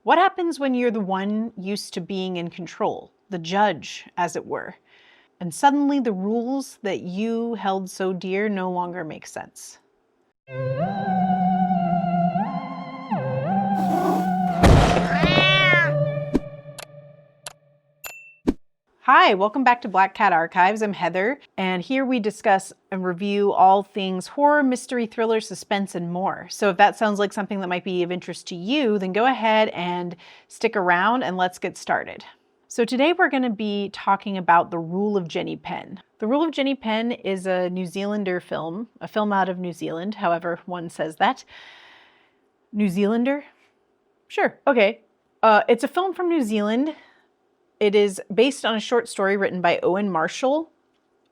What happens when you're the one used to being in control, the judge, as it were, and suddenly the rules that you held so dear no longer make sense? Hi, welcome back to Black Cat Archives. I'm Heather, and here we discuss and review all things horror, mystery, thriller, suspense, and more. So if that sounds like something that might be of interest to you, then go ahead and stick around and let's get started. So today we're going to be talking about The Rule of Jenny Penn. The Rule of Jenny Penn is a New Zealander film, a film out of New Zealand, however one says that. New Zealander? Sure, okay. It's a film from New Zealand. It is based on a short story written by Owen Marshall,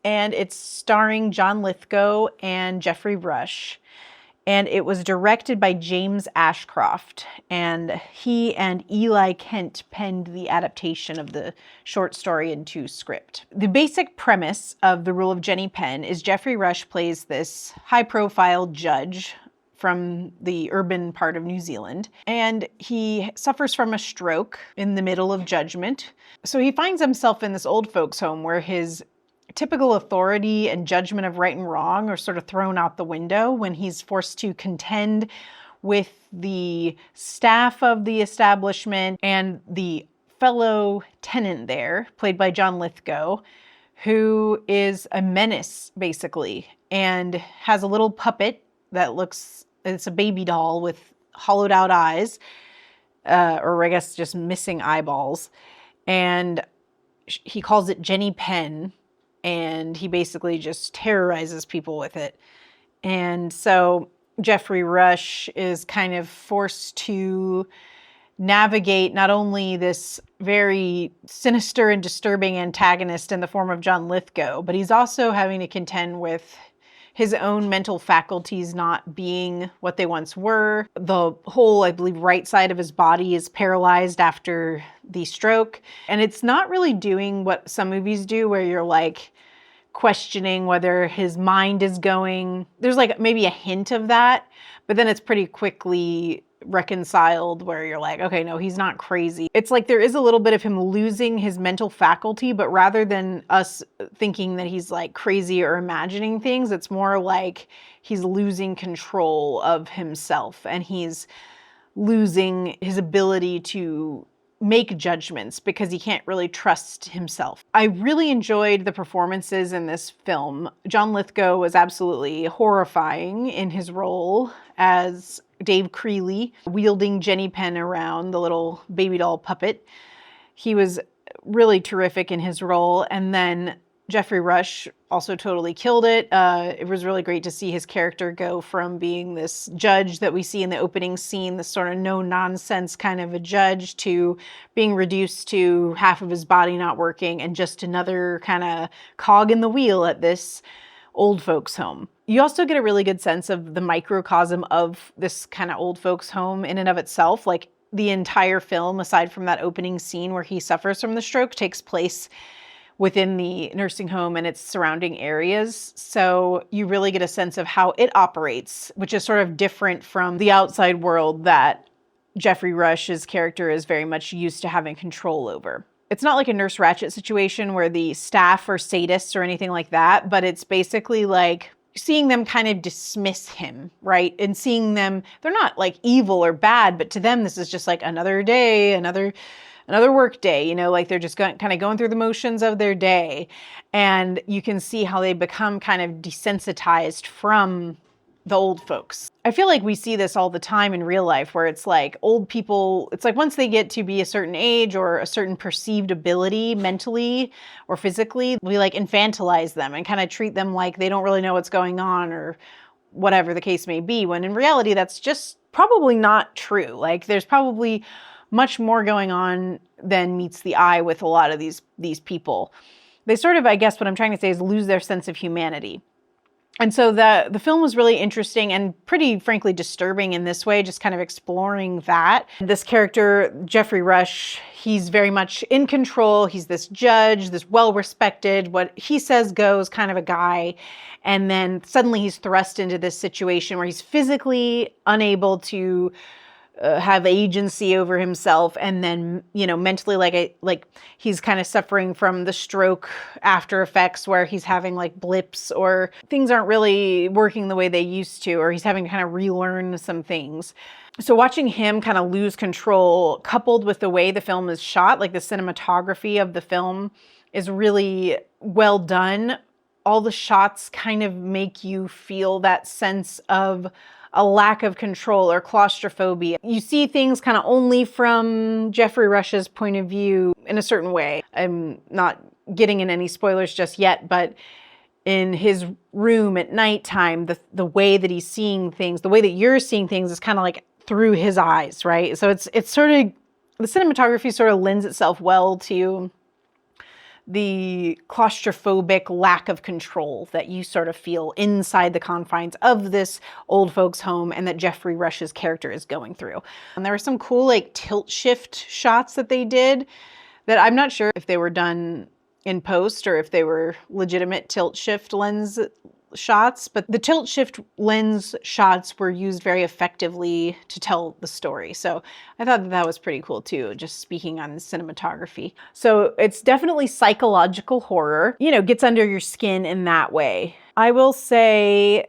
and it's starring John Lithgow and Geoffrey Rush. And it was directed by James Ashcroft, and he and Eli Kent penned the adaptation of the short story into script. The basic premise of The Rule of Jenny Penn is Geoffrey Rush plays this high-profile judge from the urban part of New Zealand, and he suffers from a stroke in the middle of judgment. So he finds himself in this old folks' home where his typical authority and judgment of right and wrong are sort of thrown out the window when he's forced to contend with the staff of the establishment and the fellow tenant there, played by John Lithgow, who is a menace, basically, and has a little puppet that it's a baby doll with hollowed out eyes, or I guess just missing eyeballs. And he calls it Jenny Penn, and he basically just terrorizes people with it. And so Geoffrey Rush is kind of forced to navigate not only this very sinister and disturbing antagonist in the form of John Lithgow, but he's also having to contend with his own mental faculties not being what they once were. The whole, I believe, right side of his body is paralyzed after the stroke. And it's not really doing what some movies do where you're like questioning whether his mind is going. There's like maybe a hint of that, but then it's pretty quickly reconciled where you're like, okay, no, he's not crazy. It's like there is a little bit of him losing his mental faculty, but rather than us thinking that he's like crazy or imagining things, it's more like he's losing control of himself and he's losing his ability to make judgments because he can't really trust himself. I really enjoyed the performances in this film. John Lithgow was absolutely horrifying in his role as Dave Creeley, wielding Jenny Penn around, the little baby doll puppet. He was really terrific in his role. And then Geoffrey Rush also totally killed it. It was really great to see his character go from being this judge that we see in the opening scene, this sort of no-nonsense kind of a judge, to being reduced to half of his body not working and just another kind of cog in the wheel at this old folks home. You also get a really good sense of the microcosm of this kind of old folks home in and of itself. Like the entire film, aside from that opening scene where he suffers from the stroke, takes place within the nursing home and its surrounding areas. So you really get a sense of how it operates, which is sort of different from the outside world that Geoffrey Rush's character is very much used to having control over. It's not like a Nurse Ratched situation where the staff are sadists or anything like that, but it's basically like seeing them kind of dismiss him, right? And seeing them, they're not like evil or bad, but to them, this is just like another day, another work day, you know, like they're just kind of going through the motions of their day. And you can see how they become kind of desensitized from the old folks. I feel like we see this all the time in real life where it's like old people, it's like once they get to be a certain age or a certain perceived ability mentally or physically, we like infantilize them and kind of treat them like they don't really know what's going on or whatever the case may be, when in reality, that's just probably not true. Like there's probably much more going on than meets the eye with a lot of these people. They sort of, I guess what I'm trying to say is lose their sense of humanity. And so the film was really interesting and pretty frankly disturbing in this way, just kind of exploring that. This character, Geoffrey Rush, he's very much in control. He's this judge, this well-respected, what he says goes kind of a guy. And then suddenly he's thrust into this situation where he's physically unable to have agency over himself, and then, you know, mentally, like he's kind of suffering from the stroke after effects where he's having like blips, or things aren't really working the way they used to, or he's having to kind of relearn some things. So watching him kind of lose control, coupled with the way the film is shot, like the cinematography of the film is really well done. All the shots kind of make you feel that sense of a lack of control or claustrophobia. You see things kind of only from Jeffrey Rush's point of view in a certain way. I'm not getting in any spoilers just yet, but in his room at nighttime, the way that he's seeing things, the way that you're seeing things is kind of like through his eyes, right? So it's sort of, the cinematography sort of lends itself well to the claustrophobic lack of control that you sort of feel inside the confines of this old folks home, and that Jeffrey Rush's character is going through. And there were some cool like tilt shift shots that they did that I'm not sure if they were done in post or if they were legitimate tilt shift lens shots, but the tilt shift lens shots were used very effectively to tell the story. So I thought that was pretty cool too, just speaking on cinematography. So it's definitely psychological horror, you know, gets under your skin in that way. I will say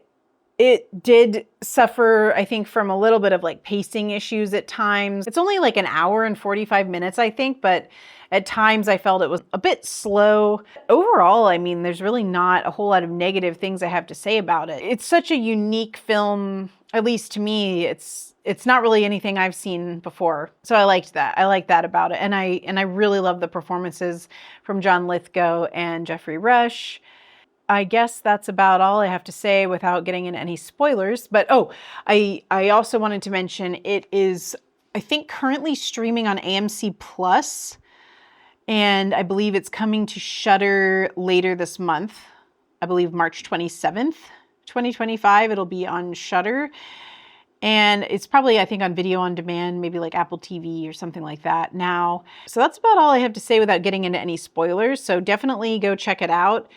it did suffer, I think, from a little bit of like pacing issues at times. It's only like an hour and 45 minutes, I think, but at times I felt it was a bit slow. Overall, I mean, there's really not a whole lot of negative things I have to say about it. It's such a unique film, at least to me. It's not really anything I've seen before. So I liked that. I like that about it. And I really love the performances from John Lithgow and Jeffrey Rush. I guess that's about all I have to say without getting into any spoilers. But I also wanted to mention it is, I think, currently streaming on AMC Plus. And I believe it's coming to Shudder later this month. I believe March 27th, 2025, it'll be on Shudder. And it's probably, I think, on video on demand, maybe like Apple TV or something like that now. So that's about all I have to say without getting into any spoilers. So definitely go check it out.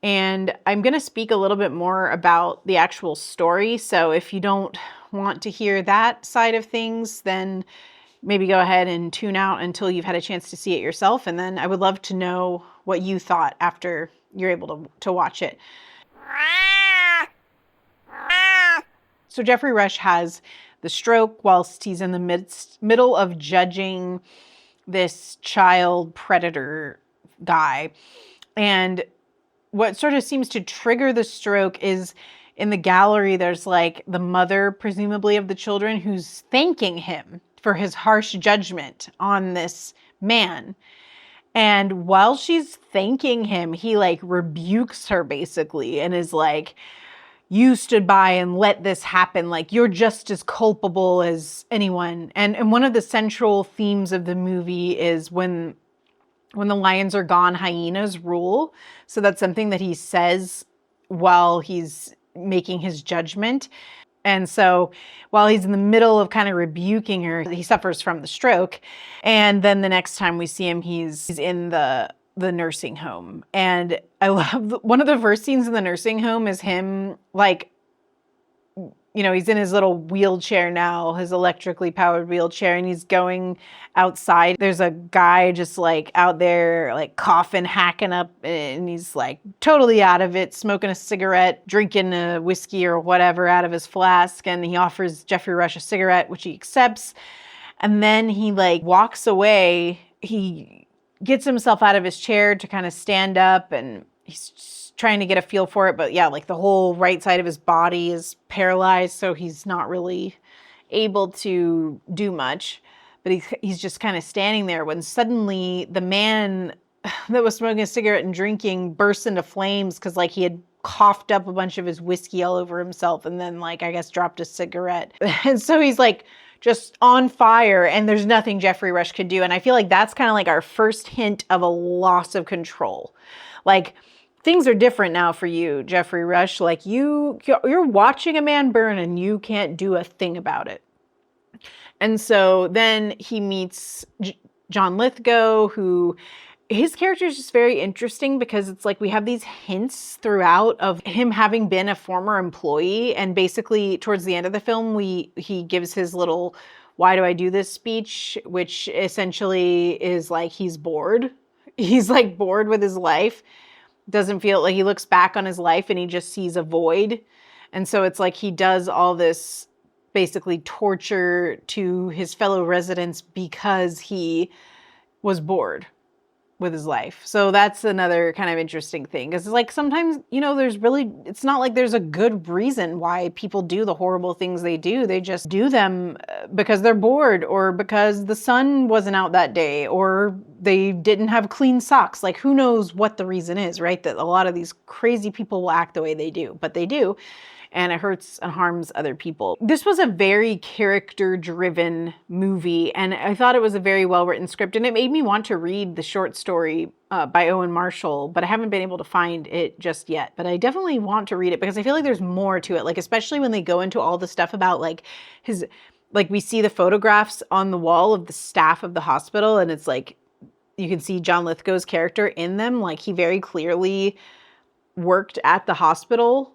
And I'm going to speak a little bit more about the actual story. So if you don't want to hear that side of things, then maybe go ahead and tune out until you've had a chance to see it yourself. And then I would love to know what you thought after you're able to watch it. So Jeffrey Rush has the stroke whilst he's in the middle of judging this child predator guy. And what sort of seems to trigger the stroke is in the gallery, there's like the mother, presumably, of the children, who's thanking him for his harsh judgment on this man. And while she's thanking him, he like rebukes her basically and is like, you stood by and let this happen. Like, you're just as culpable as anyone. And one of the central themes of the movie is when the lions are gone, hyenas rule. So that's something that he says while he's making his judgment. And so while he's in the middle of kind of rebuking her, he suffers from the stroke. And then the next time we see him, he's in the nursing home. And I love one of the first scenes in the nursing home is him, like, you know, he's in his little wheelchair now, his electrically powered wheelchair, and he's going outside. There's a guy just like out there, like coughing, hacking up, and he's like totally out of it, smoking a cigarette, drinking a whiskey or whatever out of his flask. And he offers Jeffrey Rush a cigarette, which he accepts. And then he like walks away. He gets himself out of his chair to kind of stand up, and he's trying to get a feel for it. But yeah, like the whole right side of his body is paralyzed, so he's not really able to do much. But he's just kind of standing there when suddenly the man that was smoking a cigarette and drinking bursts into flames because like he had coughed up a bunch of his whiskey all over himself and then like, I guess, dropped a cigarette. And so he's like just on fire, and there's nothing Jeffrey Rush could do. And I feel like that's kind of like our first hint of a loss of control. Like, things are different now for you, Jeffrey Rush. Like, you're watching a man burn and you can't do a thing about it. And so then he meets John Lithgow, who his character is just very interesting because it's like we have these hints throughout of him having been a former employee. And basically towards the end of the film, he gives his little "Why do I do this?" speech, which essentially is like he's bored. He's like bored with his life. Doesn't feel like, he looks back on his life and he just sees a void. And so it's like he does all this basically torture to his fellow residents because he was bored with his life. So that's another kind of interesting thing, because it's like sometimes, it's not like there's a good reason why people do the horrible things they do. They just do them because they're bored, or because the sun wasn't out that day, or they didn't have clean socks. Like, who knows what the reason is, right? That a lot of these crazy people will act the way they do, but they do. And it hurts and harms other people. This was a very character-driven movie, and I thought it was a very well-written script, and it made me want to read the short story by Owen Marshall, but I haven't been able to find it just yet. But I definitely want to read it because I feel like there's more to it, like especially when they go into all the stuff about like his, like we see the photographs on the wall of the staff of the hospital, and it's like you can see John Lithgow's character in them. Like, he very clearly worked at the hospital,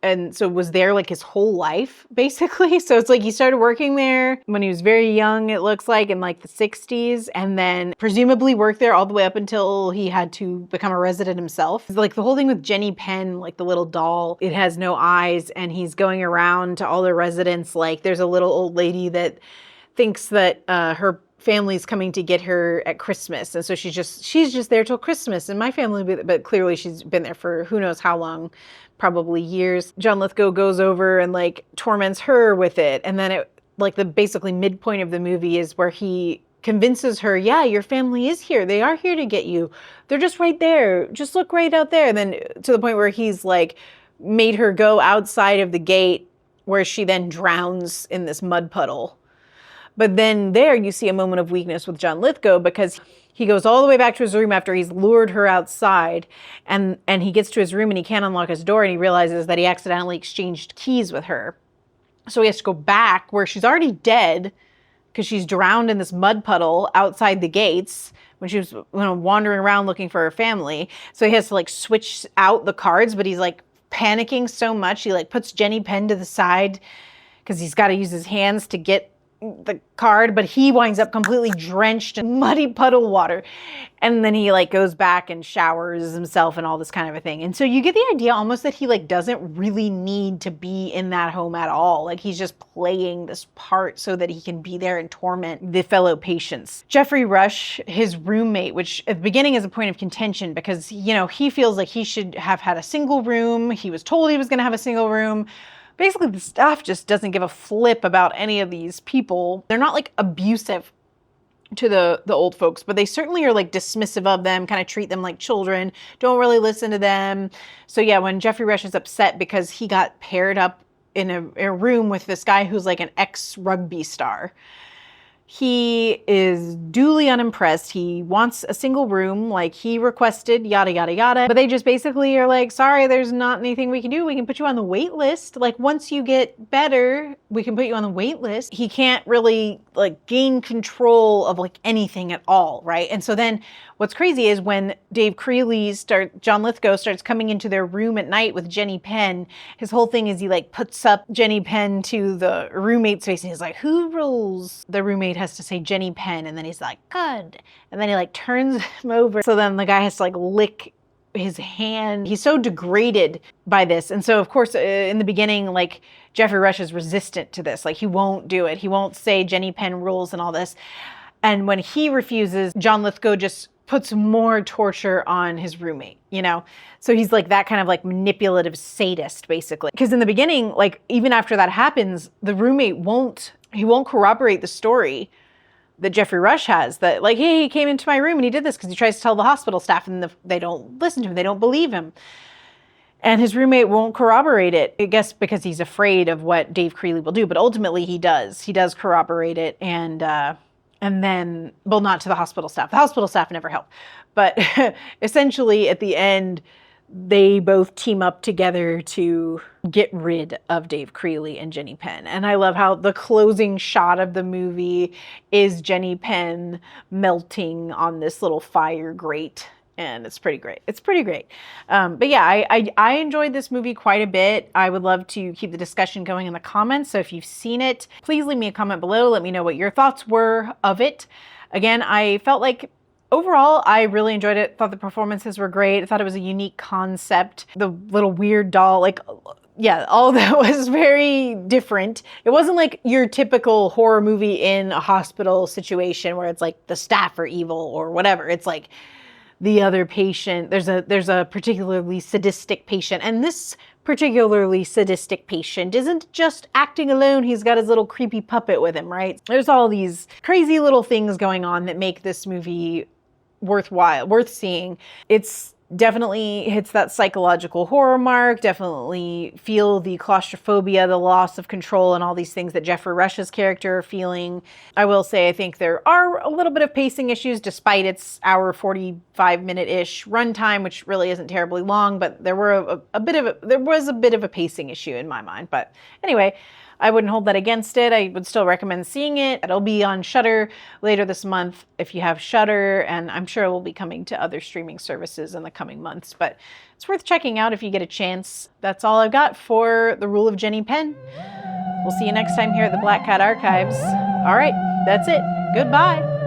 and so was there like his whole life, basically. So it's like he started working there when he was very young, it looks like, in like the 60s, and then presumably worked there all the way up until he had to become a resident himself. Like the whole thing with Jenny Penn, like the little doll, it has no eyes, and he's going around to all the residents. Like, there's a little old lady that thinks that her family's coming to get her at Christmas, and so she's just there till Christmas, and my family, but clearly she's been there for who knows how long, probably years. John Lithgow goes over and like torments her with it, and then it, like, the basically midpoint of the movie is where he convinces her, yeah, your family is here, they are here to get you, they're just right there, just look right out there. And then to the point where he's like made her go outside of the gate, where she then drowns in this mud puddle. But then there you see a moment of weakness with John Lithgow, because he goes all the way back to his room after he's lured her outside, and he gets to his room and he can't unlock his door, and he realizes that he accidentally exchanged keys with her. So he has to go back where she's already dead, because she's drowned in this mud puddle outside the gates when she was wandering around looking for her family. So he has to like switch out the cards, but he's like panicking so much, he like puts Jenny Penn to the side because he's got to use his hands to get the card, but he winds up completely drenched in muddy puddle water. And then he like goes back and showers himself and all this kind of a thing. And so you get the idea almost that he like doesn't really need to be in that home at all. Like, he's just playing this part so that he can be there and torment the fellow patients. Jeffrey Rush, his roommate, which at the beginning is a point of contention because, he feels like he should have had a single room. He was told he was going to have a single room. Basically, the staff just doesn't give a flip about any of these people. They're not like abusive to the old folks, but they certainly are like dismissive of them, kind of treat them like children, don't really listen to them. So yeah, when Jeffrey Rush is upset because he got paired up in a room with this guy who's like an ex-rugby star, he is duly unimpressed. He wants a single room like he requested, yada, yada, yada. But they just basically are like, sorry, there's not anything we can do. We can put you on the wait list. Like, once you get better, we can put you on the wait list. He can't really like gain control of like anything at all, right? And so then what's crazy is when John Lithgow starts coming into their room at night with Jenny Penn, his whole thing is he like puts up Jenny Penn to the roommate's face, and he's like, who rules? The roommate has to say Jenny Penn, and then he's like, good. And then he like turns him over. So then the guy has to like lick his hand. He's so degraded by this. And so of course in the beginning, like, Jeffrey Rush is resistant to this. Like, he won't do it. He won't say Jenny Penn rules and all this. And when he refuses, John Lithgow just puts more torture on his roommate, So he's like that kind of like manipulative sadist, basically. Because in the beginning, like, even after that happens, the roommate won't corroborate the story that Jeffrey Rush has, that like, hey, he came into my room and he did this, because he tries to tell the hospital staff and they don't listen to him. They don't believe him. And his roommate won't corroborate it, I guess because he's afraid of what Dave Creeley will do. But ultimately he does. He does corroborate it. And then, well, not to the hospital staff. The hospital staff never help. But essentially at the end, they both team up together to get rid of Dave Creeley and Jenny Penn. And I love how the closing shot of the movie is Jenny Penn melting on this little fire grate. and it's pretty great. It's pretty great. But yeah, I enjoyed this movie quite a bit. I would love to keep the discussion going in the comments. So if you've seen it, please leave me a comment below. Let me know what your thoughts were of it. Again, I felt like overall, I really enjoyed it. Thought the performances were great. I thought it was a unique concept. The little weird doll, like, yeah, all that was very different. It wasn't like your typical horror movie in a hospital situation where it's like the staff are evil or whatever. It's like the other patient, there's a particularly sadistic patient, and this particularly sadistic patient isn't just acting alone. He's got his little creepy puppet with him, right? There's all these crazy little things going on that make this movie worth seeing. It's definitely hits that psychological horror mark, definitely feel the claustrophobia, the loss of control, and all these things that Jeffrey Rush's character are feeling. I will say I think there are a little bit of pacing issues despite its hour 45-minute-ish runtime, which really isn't terribly long, but there was a bit of a pacing issue in my mind. But anyway, I wouldn't hold that against it. I would still recommend seeing it. It'll be on Shudder later this month if you have Shudder, and I'm sure it will be coming to other streaming services in the coming months, but it's worth checking out if you get a chance. That's all I've got for The Rule of Jenny Penn. We'll see you next time here at the Black Cat Archives. All right, that's it. Goodbye.